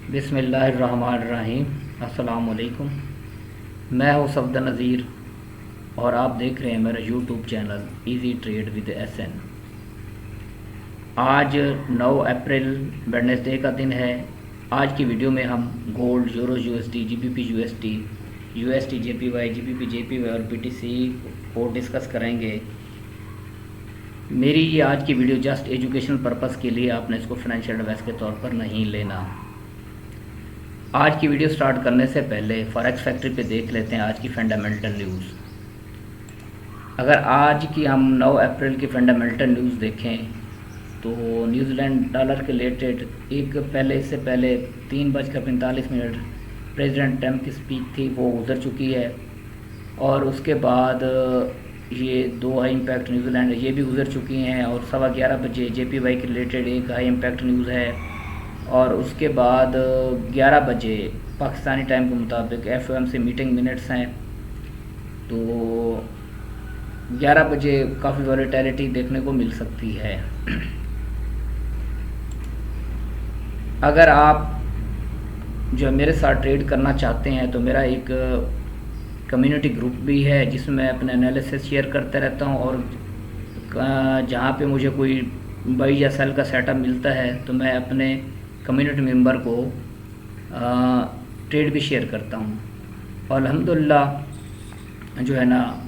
बिस्मिल्लाहिर्रहमानिर्रहीम। अस्सलाम वालेकुम। मैं हूँ सफदर नज़ीर और आप देख रहे हैं मेरा YouTube channel easy trade with SN. आज 9 अप्रैल वेडनेसडे का दिन है। आज की वीडियो में हम gold, euro USD, GBP USD, USD JPY, GBP JPY और बीटीसी को डिस्कस करेंगे। मेरी ये आज की वीडियो जस्ट एजुकेशनल पर्पज़ के लिए, आपने इसको फाइनेंशियल एडवाइस के तौर पर नहीं लेना। आज की वीडियो स्टार्ट करने से पहले फॉरेक्स फैक्ट्री पे देख लेते हैं आज की फंडामेंटल न्यूज़। अगर आज की हम 9 अप्रैल की फंडामेंटल न्यूज़ देखें तो न्यूजीलैंड डॉलर के रिलेटेड इससे पहले 3:45 प्रेसिडेंट ट्रंप की स्पीच थी, वो गुजर चुकी है। और उसके बाद ये 2 हाई इम्पैक्ट न्यूजीलैंड ये भी गुजर चुकी हैं। और 11:15 बजे जेपीवाई के रिलेटेड एक हाई इम्पैक्ट न्यूज़ है। और उसके बाद 11 बजे पाकिस्तानी टाइम के मुताबिक एफओएमसी मीटिंग मिनट्स हैं। तो 11 बजे काफ़ी वॉलेटिलिटी देखने को मिल सकती है। अगर आप जो मेरे साथ ट्रेड करना चाहते हैं तो मेरा एक कम्युनिटी ग्रुप भी है जिसमें मैं अपने एनालिसिस शेयर करता रहता हूं। और जहां पे मुझे कोई बाई या सेल का सेटअप मिलता है तो मैं अपने कम्युनिटी मेंबर को ट्रेड भी शेयर करता हूं। और अल्हम्दुलिल्लाह जो है ना,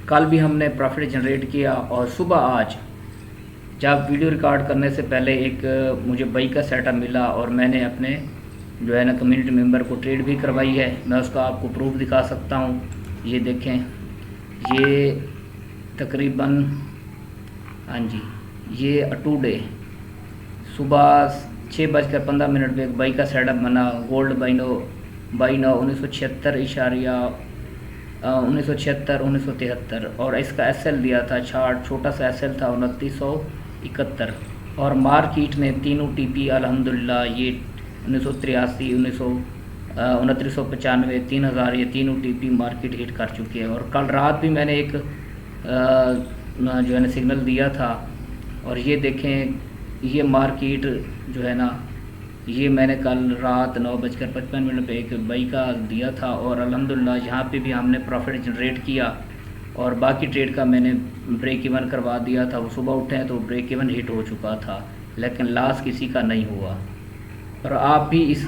कल भी हमने प्रॉफिट जनरेट किया। और सुबह आज जब वीडियो रिकॉर्ड करने से पहले एक मुझे बाई का सेटअप मिला और मैंने अपने जो है ना कम्युनिटी मेंबर को ट्रेड भी करवाई है। मैं उसका आपको प्रूफ दिखा सकता हूँ। ये देखें, ये तकरीबन हाँ जी, ये टुडे सुबह 6:15 पे एक बाई का सेटअप बना। गोल्ड बाई नो 1976 इशारिया 1976 1973 और इसका एसएल दिया था चार्ट, छोटा सा एसएल था 2971। और मार्केट ने तीनों टीपी अल्हम्दुलिल्लाह ये 1983 2995 3000 ये तीनों टीपी मार्केट हिट कर चुकी है। और कल रात भी मैंने एक जो है ना सिग्नल दिया था। और ये देखें, ये मार्केट जो है ना, ये मैंने कल रात 9:55 पे एक बाई का दिया था। और अल्हम्दुलिल्लाह यहाँ पे भी हमने प्रॉफिट जनरेट किया। और बाकी ट्रेड का मैंने ब्रेक इवन करवा दिया था। वो सुबह उठे हैं तो ब्रेक इवन हिट हो चुका था, लेकिन लॉस किसी का नहीं हुआ। और आप भी इस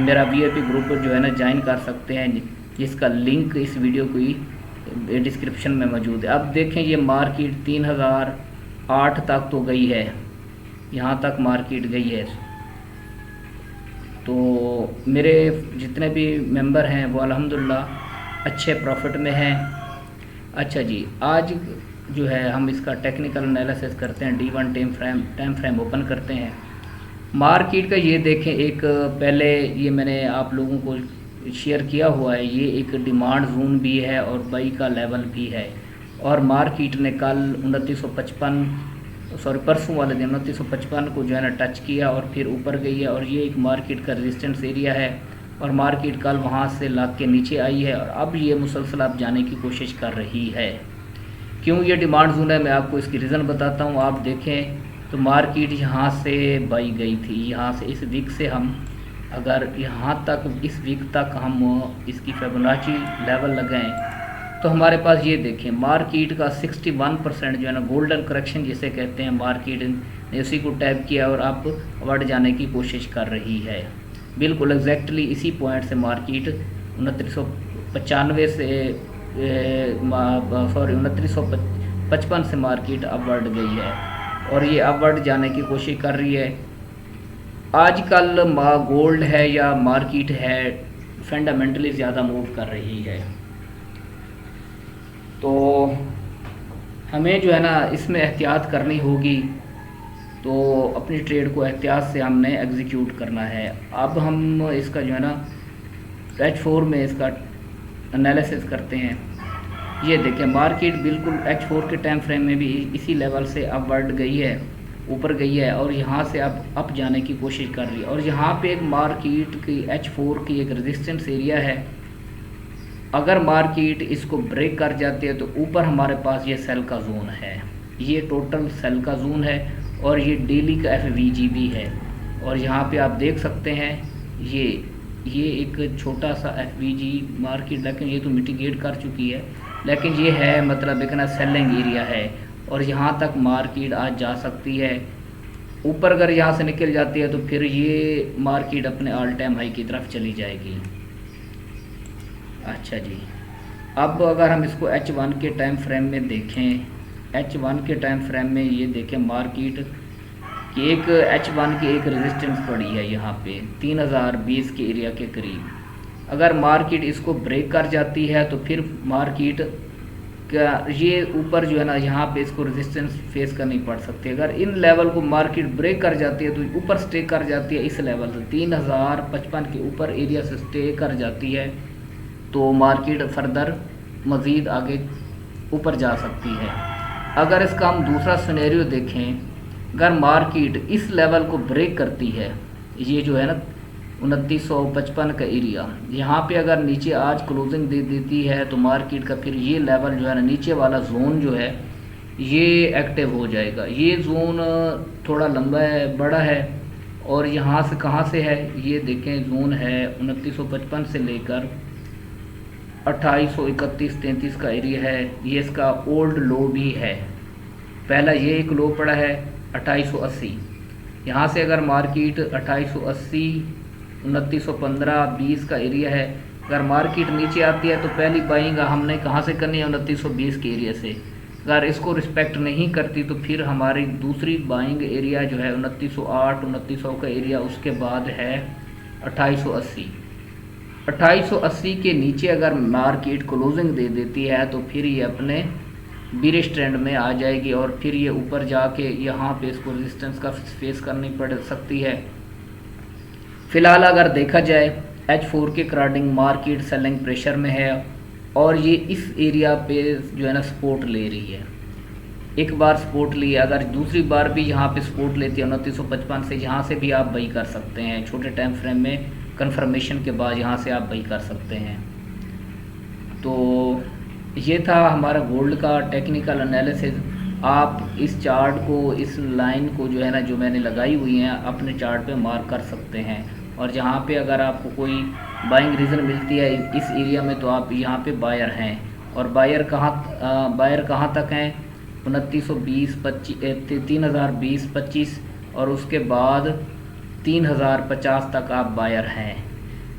मेरा वीआईपी ग्रुप जो है ना ज्वाइन कर सकते हैं, जिसका लिंक इस वीडियो की डिस्क्रिप्शन में मौजूद है। अब देखें, ये मार्केट 3008 तक तो गई है, यहाँ तक मार्केट गई है। तो मेरे जितने भी मेंबर हैं वो अल्हम्दुलिल्लाह अच्छे प्रॉफिट में हैं। अच्छा जी, आज जो है हम इसका टेक्निकल एनालिसिस करते हैं। D1 टाइम फ्रेम ओपन करते हैं मार्केट का। ये देखें, एक पहले ये मैंने आप लोगों को शेयर किया हुआ है, ये एक डिमांड जोन भी है और बाई का लेवल भी है। और मार्केट ने कल 2955 परसों वाले दिन 2955 को जो है ना टच किया और फिर ऊपर गई है। और ये एक मार्केट का रेजिस्टेंस एरिया है। और मार्केट कल वहाँ से लाग के नीचे आई है और अब ये मुसलसल अब जाने की कोशिश कर रही है। क्यों ये डिमांड जोन है, मैं आपको इसकी रीज़न बताता हूँ। आप देखें तो मार्केट यहाँ से बाई गई थी, यहाँ से इस वीक से हम अगर यहाँ तक इस वीक तक हम इसकी फिबोनाची लेवल लगाएं तो हमारे पास ये देखें मार्केट का 61% जो है ना गोल्डन करेक्शन जिसे कहते हैं, मार्केट ने उसी को टैप किया और अब बढ़ जाने की कोशिश कर रही है। बिल्कुल एग्जैक्टली इसी पॉइंट से मार्केट 2995 से 2955 से मार्केट अब बढ़ गई है और ये अब बढ़ जाने की कोशिश कर रही है। आजकल गोल्ड है या मार्केट है फंडामेंटली ज़्यादा मूव कर रही है। तो हमें जो है ना इसमें एहतियात करनी होगी। तो अपनी ट्रेड को एहतियात से हमने एग्जीक्यूट करना है। अब हम इसका जो है ना H4 में इसका एनालिसिस करते हैं। ये देखें, मार्केट बिल्कुल H4 के टाइम फ्रेम में भी इसी लेवल से अब बढ़ गई है, ऊपर गई है और यहाँ से अब अप जाने की कोशिश कर रही है। और यहाँ पे एक मार्केट की H4 की एक रेजिस्टेंस एरिया है। अगर मार्केट इसको ब्रेक कर जाती है तो ऊपर हमारे पास ये सेल का जोन है, ये टोटल सेल का जोन है और ये डेली का FVG भी है। और यहाँ पे आप देख सकते हैं ये एक छोटा सा FVG मार्केट, लेकिन ये तो मिटिगेट कर चुकी है, लेकिन ये है मतलब एक ना सेलिंग एरिया है और यहाँ तक मार्केट आज जा सकती है। ऊपर अगर यहाँ से निकल जाती है तो फिर ये मार्केट अपने ऑल टाइम हाई की तरफ चली जाएगी। अच्छा जी, अब अगर हम इसको H1 के टाइम फ्रेम में देखें, H1 के टाइम फ्रेम में ये देखें मार्केट कि एक H1 की एक रेजिस्टेंस पड़ी है यहाँ पे 3020 के एरिया के करीब। अगर मार्केट इसको ब्रेक कर जाती है तो फिर मार्केट का ये ऊपर जो है ना यहाँ पे इसको रेजिस्टेंस फेस करनी पड़ सकती है। अगर इन लेवल को मार्केट ब्रेक कर जाती है तो ऊपर स्टे कर जाती है, इस लेवल से 3055 के ऊपर एरिया से स्टे कर जाती है तो मार्केट फर्दर मज़ीद आगे ऊपर जा सकती है। अगर इसका हम दूसरा सिनेरियो देखें, अगर मार्केट इस लेवल को ब्रेक करती है, ये जो है ना 2955 का एरिया, यहाँ पे अगर नीचे आज क्लोजिंग दे देती है तो मार्केट का फिर ये लेवल जो है ना नीचे वाला जोन जो है ये एक्टिव हो जाएगा। ये जोन थोड़ा लंबा है, बड़ा है और यहाँ से कहाँ से है ये देखें, जोन है 2955 से लेकर 2831-33 का एरिया है। ये इसका ओल्ड लो भी है, पहला ये एक लो पड़ा है 2880। यहाँ से अगर मार्केट 2880, 2915, 20 का एरिया है, अगर मार्केट नीचे आती है तो पहली बाइंग हमने कहाँ से करनी है 2920 के एरिया से। अगर इसको रिस्पेक्ट नहीं करती तो फिर हमारी दूसरी बाइंग एरिया जो है 2908, 2900 का एरिया, उसके बाद है 2880। 2880 के नीचे अगर मार्केट क्लोजिंग दे देती है तो फिर ये अपने बीरिश ट्रेंड में आ जाएगी और फिर ये ऊपर जाके यहाँ पे इसको रेजिस्टेंस का फेस करनी पड़ सकती है। फ़िलहाल अगर देखा जाए H4 के अकॉर्डिंग मार्केट सेलिंग प्रेशर में है और ये इस एरिया पे जो है ना सपोर्ट ले रही है। एक बार सपोर्ट ली, अगर दूसरी बार भी यहाँ पे सपोर्ट लेती है 2955 से, यहाँ से भी आप बाई कर सकते हैं। छोटे टाइम फ्रेम में कंफर्मेशन के बाद यहाँ से आप बाई कर सकते हैं। तो ये था हमारा गोल्ड का टेक्निकल एनालिसिस। आप इस चार्ट को, इस लाइन को जो है ना जो मैंने लगाई हुई हैं अपने चार्ट पे मार्क कर सकते हैं और जहाँ पे अगर आपको कोई बाइंग रीज़न मिलती है इस एरिया में तो आप यहाँ पे बायर हैं। और बायर कहाँ तक हैं 2920, 3020, 25 और उसके बाद 3050 तक आप बायर हैं।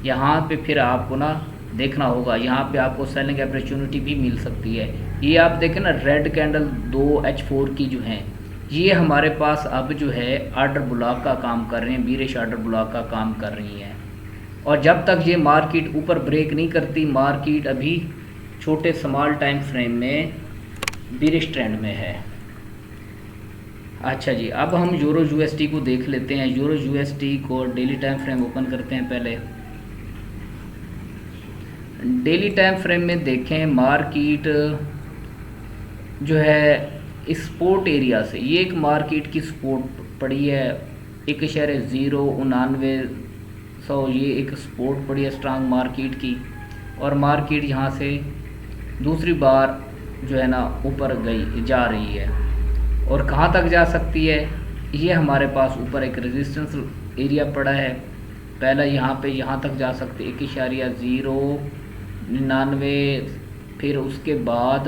यहाँ पे फिर आपको ना देखना होगा, यहाँ पे आपको सेलिंग अपॉर्चुनिटी भी मिल सकती है। ये आप देखें ना रेड कैंडल 2 H4 की जो हैं ये हमारे पास अब जो है आर्डर ब्लॉक का काम कर रहे हैं, बीरिश आर्डर ब्लॉक का काम कर रही हैं। और जब तक ये मार्केट ऊपर ब्रेक नहीं करती, मार्केट अभी छोटे स्मॉल टाइम फ्रेम में बीरिश ट्रेंड में है। अच्छा जी, अब हम यूरो USD को देख लेते हैं। यूरो USD को डेली टाइम फ्रेम ओपन करते हैं। पहले डेली टाइम फ्रेम में देखें मार्केट जो है इस सपोर्ट एरिया से, ये एक मार्केट की सपोर्ट पड़ी है 1.099, ये एक सपोर्ट पड़ी है स्ट्रांग मार्केट की। और मार्केट यहाँ से दूसरी बार जो है ना ऊपर जा रही है और कहाँ तक जा सकती है, ये हमारे पास ऊपर एक रेजिस्टेंस एरिया पड़ा है। पहला यहाँ पे यहाँ तक जा सकती है 1.099, फिर उसके बाद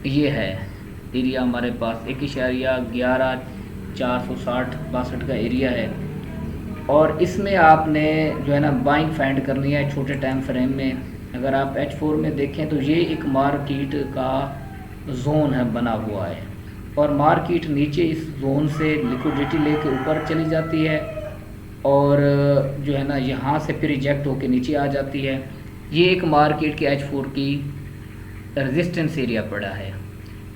ये है एरिया हमारे पास 1.11460-62 का एरिया है। और इसमें आपने जो है ना बाइंग फाइंड करनी है छोटे टाइम फ्रेम में। अगर आप H4 में देखें तो ये एक मार्केट का जोन है बना हुआ है और मार्केट नीचे इस जोन से लिक्विडिटी लेके ऊपर चली जाती है और जो है ना यहाँ से फिर रिजेक्ट होके नीचे आ जाती है। ये एक मार्केट के H4 की रेजिस्टेंस एरिया पड़ा है।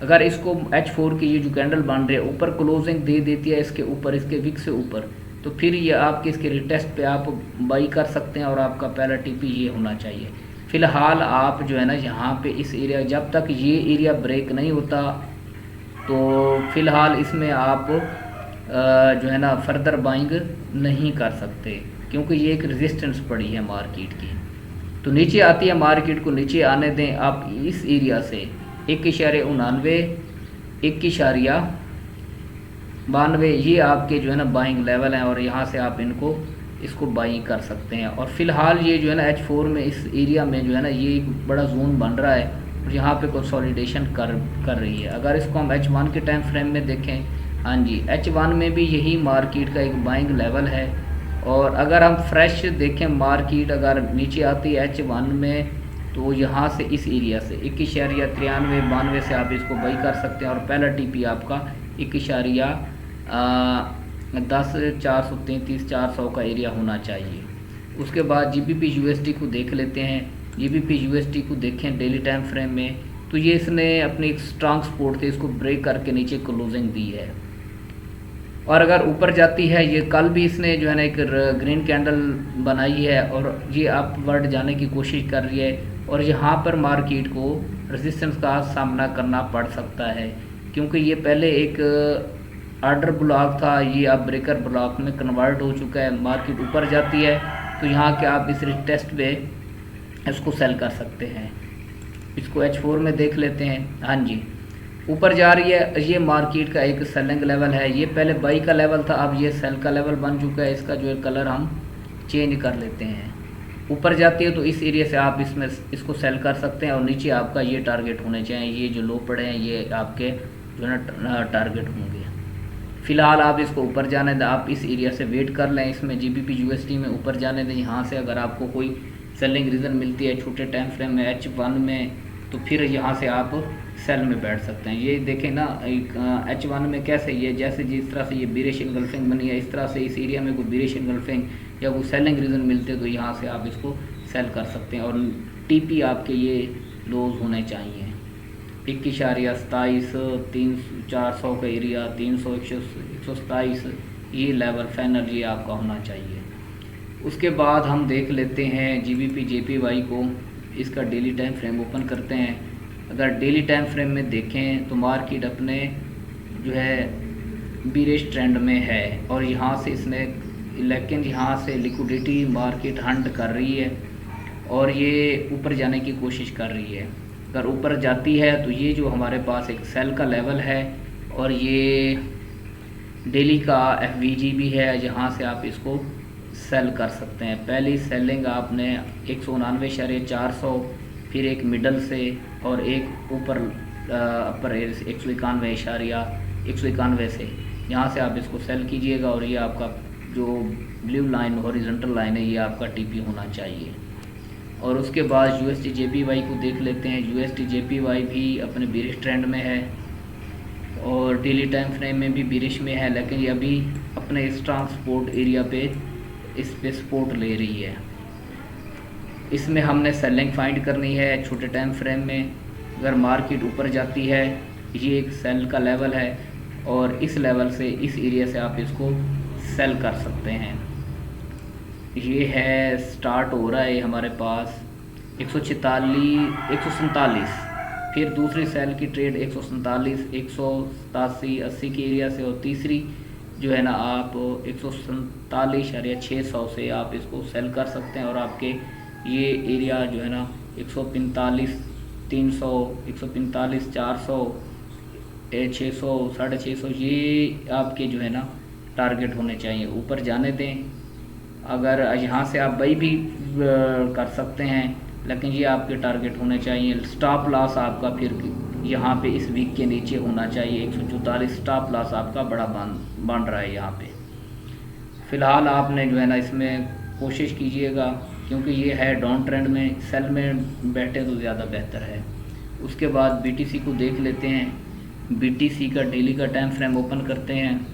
अगर इसको H4 की ये जो कैंडल बन रही है ऊपर क्लोजिंग दे देती है इसके ऊपर, इसके विक से ऊपर, तो फिर ये आपके इसके रिटेस्ट पे आप बाई कर सकते हैं और आपका पहला TP ये होना चाहिए। फ़िलहाल आप जो है ना यहाँ पे इस एरिया, जब तक ये एरिया ब्रेक नहीं होता तो फ़िलहाल इसमें आप जो है ना फर्दर बाइंग नहीं कर सकते क्योंकि ये एक रेजिस्टेंस पड़ी है मार्केट की। तो नीचे आती है मार्केट को नीचे आने दें आप इस एरिया से 1.99, 1.92 ये आपके जो है ना बाइंग लेवल हैं और यहाँ से आप इनको इसको बाई कर सकते हैं। और फ़िलहाल ये जो है ना H4 में इस एरिया में जो है ना ये एक बड़ा जोन बन रहा है और यहाँ पे कंसोलिडेशन कर रही है। अगर इसको हम H1 के टाइम फ्रेम में देखें, हाँ जी, H1 में भी यही मार्केट का एक बाइंग लेवल है। और अगर हम फ्रेश देखें, मार्केट अगर नीचे आती है H1 में तो यहाँ से इस एरिया से 21.93-92 से आप इसको बाई कर सकते हैं। और पहला टीपी आपका 21.10,433-400 का एरिया होना चाहिए। उसके बाद GBP USD को देख लेते हैं। GBP USD को देखें डेली टाइम फ्रेम में तो ये इसने अपनी स्ट्रॉन्ग सपोर्ट थे, इसको ब्रेक करके नीचे क्लोजिंग दी है। और अगर ऊपर जाती है, ये कल भी इसने जो है ना एक ग्रीन कैंडल बनाई है और ये अपवर्ड जाने की कोशिश कर रही है। और यहाँ पर मार्केट को रेजिस्टेंस का सामना करना पड़ सकता है क्योंकि ये पहले एक ऑर्डर ब्लॉक था, ये अब ब्रेकर ब्लॉक में कन्वर्ट हो चुका है। मार्केट ऊपर जाती है तो यहाँ के आप इस टेस्ट पे इसको सेल कर सकते हैं। इसको H4 में देख लेते हैं। हाँ जी, ऊपर जा रही है, ये मार्केट का एक सेलिंग लेवल है। ये पहले बाई का लेवल था, अब ये सेल का लेवल बन चुका है। इसका जो है कलर हम चेंज कर लेते हैं। ऊपर जाती है तो इस एरिया से आप इसमें इसको सेल कर सकते हैं और नीचे आपका ये टारगेट होने चाहिए। ये जो लो पड़े हैं ये आपके जो है ना टारगेट होंगे। फ़िलहाल आप इसको ऊपर जाने दें, आप इस एरिया से वेट कर लें। इसमें GBP USD में ऊपर जाने दें। यहाँ से अगर आपको कोई सेलिंग रीज़न मिलती है छोटे टाइम फ्रेम में H1 में तो फिर यहाँ से आप सेल में बैठ सकते हैं। ये देखें ना, H1 में कैसे ये जैसे जिस तरह से ये बीरिश इंगल्फिंग बनी है, इस तरह से इस एरिया में कोई बीरिश इंगल्फिंग या कोई सेलिंग रीज़न मिलते तो यहाँ से आप इसको सेल कर सकते हैं। और TP आपके ये लोज होने चाहिए 21.27-400 का एरिया, 300, 127 ये लेवल फाइनल ये आपका होना चाहिए। उसके बाद हम देख लेते हैं GBP JPY को। इसका डेली टाइम फ्रेम ओपन करते हैं। अगर डेली टाइम फ्रेम में देखें तो मार्केट अपने जो है बीरिश ट्रेंड में है और यहाँ से इसने लेकिन यहाँ से लिक्विडिटी मार्केट हंट कर रही है और ये ऊपर जाने की कोशिश कर रही है। अगर ऊपर जाती है तो ये जो हमारे पास एक सेल का लेवल है और ये डेली का FVG भी है, जहाँ से आप इसको सेल कर सकते हैं। पहली सेलिंग आपने 199.400, फिर एक मिडल से और एक ऊपर अपर 191 से, यहाँ से आप इसको सेल कीजिएगा। और ये आपका जो ब्लू लाइन हॉरिजॉन्टल लाइन है ये आपका TP होना चाहिए। और उसके बाद USD JPY को देख लेते हैं। USD JPY भी अपने बीरिश ट्रेंड में है और डेली टाइम फ्रेम में भी बीरिश में है, लेकिन ये अभी अपने स्ट्रॉन्ग सपोर्ट एरिया पे इस पे सपोर्ट ले रही है। इसमें हमने सेलिंग फाइंड करनी है छोटे टाइम फ्रेम में। अगर मार्केट ऊपर जाती है, ये एक सेल का लेवल है और इस लेवल से इस एरिया से आप इसको सेल कर सकते हैं। ये है स्टार्ट हो रहा है हमारे पास 147, फिर दूसरी सेल की ट्रेड 147, 187, 80 के एरिया से, और तीसरी जो है ना आप 147.600 से आप इसको सेल कर सकते हैं। और आपके ये एरिया जो है ना 145, 300, 145, 400, 600, 650 ये आपके जो है ना टारगेट होने चाहिए। ऊपर जाने दें। अगर यहाँ से आप बाई भी कर सकते हैं, लेकिन ये आपके टारगेट होने चाहिए। स्टॉप लॉस आपका फिर यहाँ पे इस वीक के नीचे होना चाहिए। 144 स्टॉप लॉस आपका बड़ा बन रहा है यहाँ पे। फ़िलहाल आपने जो है ना इसमें कोशिश कीजिएगा, क्योंकि ये है डाउन ट्रेंड में, सेल में बैठे तो ज़्यादा बेहतर है। उसके बाद BTC को देख लेते हैं। BTC का डेली का टाइम फ्रेम ओपन करते हैं।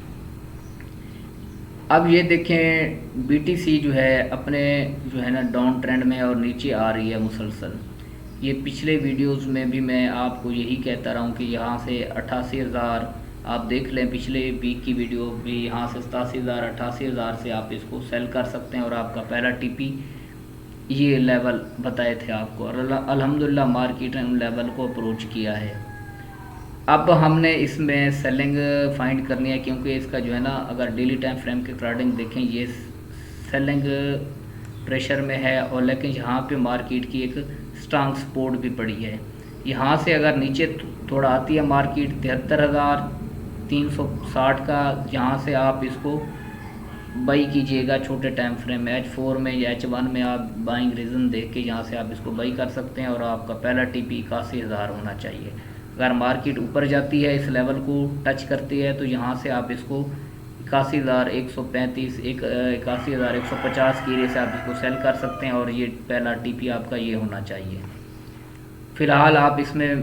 अब ये देखें BTC जो है अपने जो है ना डाउन ट्रेंड में और नीचे आ रही है मुसलसल। ये पिछले वीडियोस में भी मैं आपको यही कहता रहा हूँ कि यहाँ से 88,000 आप देख लें, पिछले वीक की वीडियो भी, यहाँ से 87,000 88,000 से आप इसको सेल कर सकते हैं। और आपका पहला TP ये लेवल बताए थे आपको, और अल्हम्दुलिल्लाह मार्केट ने उन लेवल को अप्रोच किया है। अब हमने इसमें सेलिंग फाइंड करनी है, क्योंकि इसका जो है ना अगर डेली टाइम फ्रेम के अकॉर्डिंग देखें ये सेलिंग प्रेशर में है, और लेकिन यहाँ पे मार्केट की एक स्ट्रॉन्ग सपोर्ट भी पड़ी है। यहाँ से अगर नीचे थोड़ा आती है मार्केट 73,360 का, यहाँ से आप इसको बाई कीजिएगा छोटे टाइम फ्रेम में। H4 में या H1 में आप बाइंग रीज़न देख के यहाँ से आप इसको बाई कर सकते हैं और आपका पहला टीपी 81,000 होना चाहिए। अगर मार्केट ऊपर जाती है, इस लेवल को टच करती है, तो यहाँ से आप इसको 81,135 81,150 की एरिया से आप इसको सेल कर सकते हैं और ये पहला टीपी आपका ये होना चाहिए। फ़िलहाल आप इसमें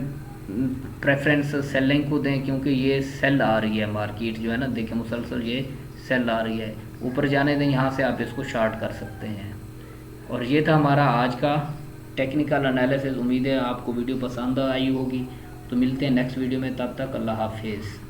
प्रेफरेंस सेलिंग को दें, क्योंकि ये सेल आ रही है, मार्केट जो है ना, देखिए मुसलसल ये सेल आ रही है, ऊपर जाने दें, यहाँ से आप इसको शार्ट कर सकते हैं। और ये था हमारा आज का टेक्निकल एनालिसिस। उम्मीद है आपको वीडियो पसंद आई होगी। तो मिलते हैं नेक्स्ट वीडियो में, तब तक अल्लाह हाफिज़।